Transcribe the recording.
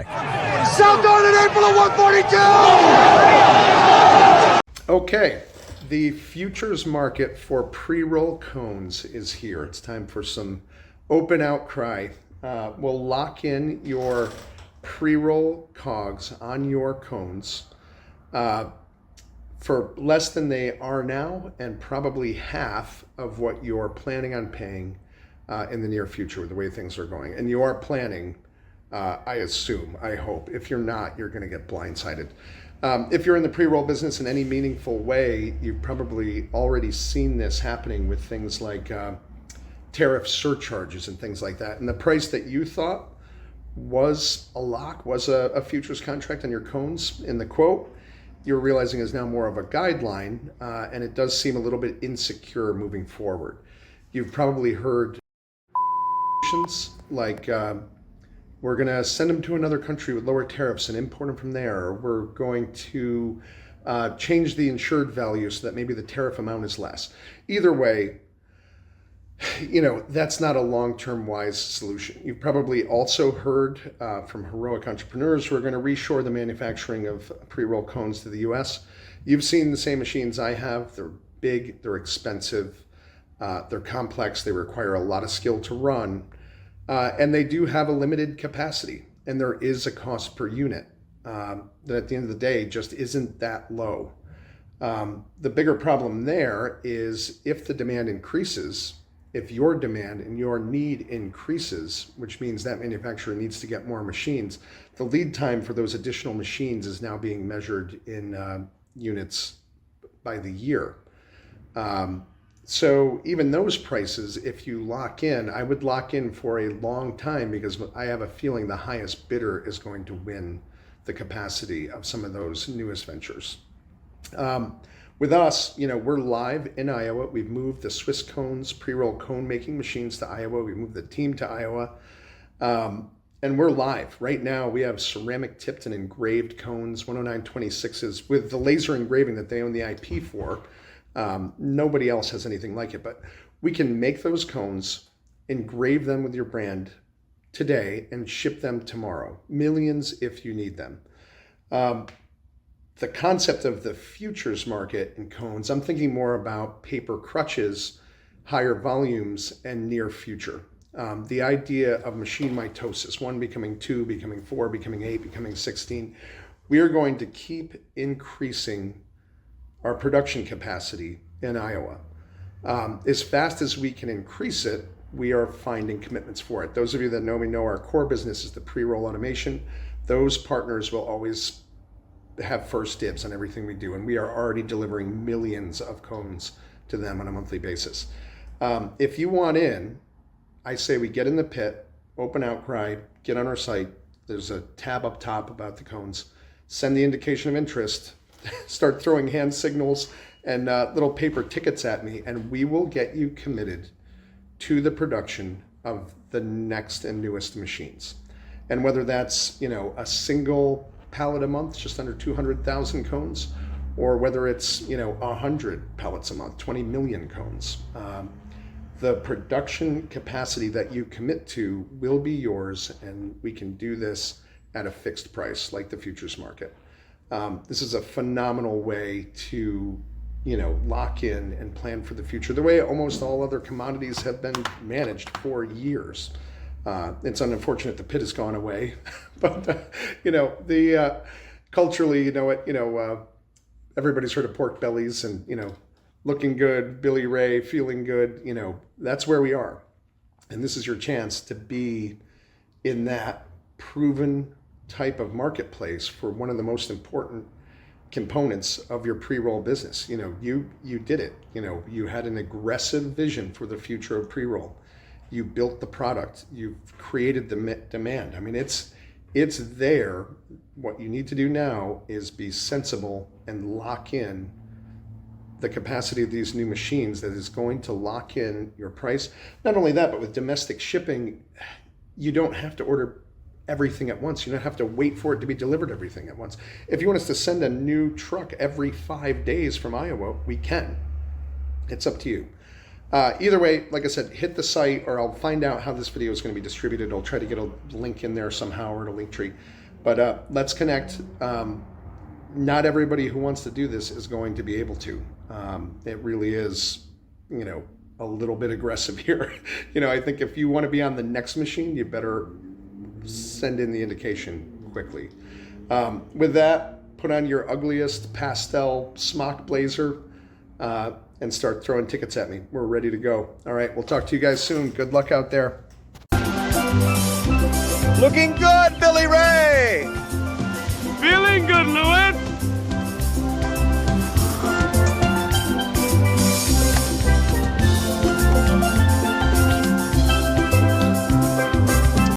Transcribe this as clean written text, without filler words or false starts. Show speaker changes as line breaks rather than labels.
South Garden April at 142!
Okay, the futures market for pre-roll cones is here. It's time for some open outcry. We'll lock in your pre-roll COGs on your cones for less than they are now, and probably half of what you're planning on paying in the near future with the way things are going. And you are planning, I assume, I hope. If you're not, you're going to get blindsided. If you're in the pre-roll business in any meaningful way, you've probably already seen this happening with things like tariff surcharges and things like that. And the price that you thought was a lock, was a futures contract on your cones in the quote, you're realizing is now more of a guideline, and it does seem a little bit insecure moving forward. You've probably heard like, we're going to send them to another country with lower tariffs and import them from there. Or we're going to change the insured value so that maybe the tariff amount is less. Either way, that's not a long-term wise solution. You've probably also heard from heroic entrepreneurs who are going to reshore the manufacturing of pre-roll cones to the US. You've seen the same machines I have. They're big, they're expensive, they're complex, they require a lot of skill to run. And they do have a limited capacity, and there is a cost per unit that at the end of the day just isn't that low. The bigger problem there is if the demand increases, if your demand and your need increases, which means that manufacturer needs to get more machines, the lead time for those additional machines is now being measured in units by the year. So even those prices, if you lock in, I would lock in for a long time, because I have a feeling the highest bidder is going to win the capacity of some of those newest ventures. With us, we're live in Iowa. We've moved the Swiss Cones pre-roll cone making machines to Iowa. We moved the team to Iowa. And we're live. Right now, we have ceramic tipped and engraved cones, 10926s, with the laser engraving that they own the IP for. Nobody else has anything like it, but we can make those cones, engrave them with your brand today, and ship them tomorrow. Millions if you need them. The concept of the futures market in cones, I'm thinking more about paper crutches, higher volumes, and near future. The idea of machine mitosis, 1 becoming 2, becoming 4, becoming 8, becoming 16. We are going to keep increasing our production capacity in Iowa. As fast as we can increase it, we are finding commitments for it. Those of you that know me know our core business is the pre-roll automation. Those partners will always have first dibs on everything we do, and we are already delivering millions of cones to them on a monthly basis. If you want in, I say we get in the pit, open outcry, get on our site. There's a tab up top about the cones. Send the indication of interest. Start throwing hand signals and little paper tickets at me, and we will get you committed to the production of the next and newest machines. And whether that's a single pallet a month, just under 200,000 cones, or whether it's 100 pallets a month, 20 million cones, the production capacity that you commit to will be yours, and we can do this at a fixed price like the futures market. This is a phenomenal way to, lock in and plan for the future, the way almost all other commodities have been managed for years. It's unfortunate the pit has gone away, but culturally, everybody's heard of pork bellies and looking good, Billy Ray, feeling good. That's where we are, and this is your chance to be in that proven type of marketplace for one of the most important components of your pre-roll business. You did it. You had an aggressive vision for the future of pre-roll. You built the product. You've created the demand. I mean, it's there. What you need to do now is be sensible and lock in the capacity of these new machines that is going to lock in your price. Not only that, but with domestic shipping, you don't have to order everything at once. You don't have to wait for it to be delivered everything at once. If you want us to send a new truck every 5 days from Iowa, we can. It's up to you. Either way, like I said, hit the site, or I'll find out how this video is going to be distributed. I'll try to get a link in there somehow, or a link tree. But let's connect. Not everybody who wants to do this is going to be able to. It really is, a little bit aggressive here. I think if you want to be on the next machine, you better send in the indication quickly. With that, put on your ugliest pastel smock blazer and start throwing tickets at me. We're ready to go. All right, we'll talk to you guys soon. Good luck out there.
Looking good, Billy Ray.
Feeling good, Louis.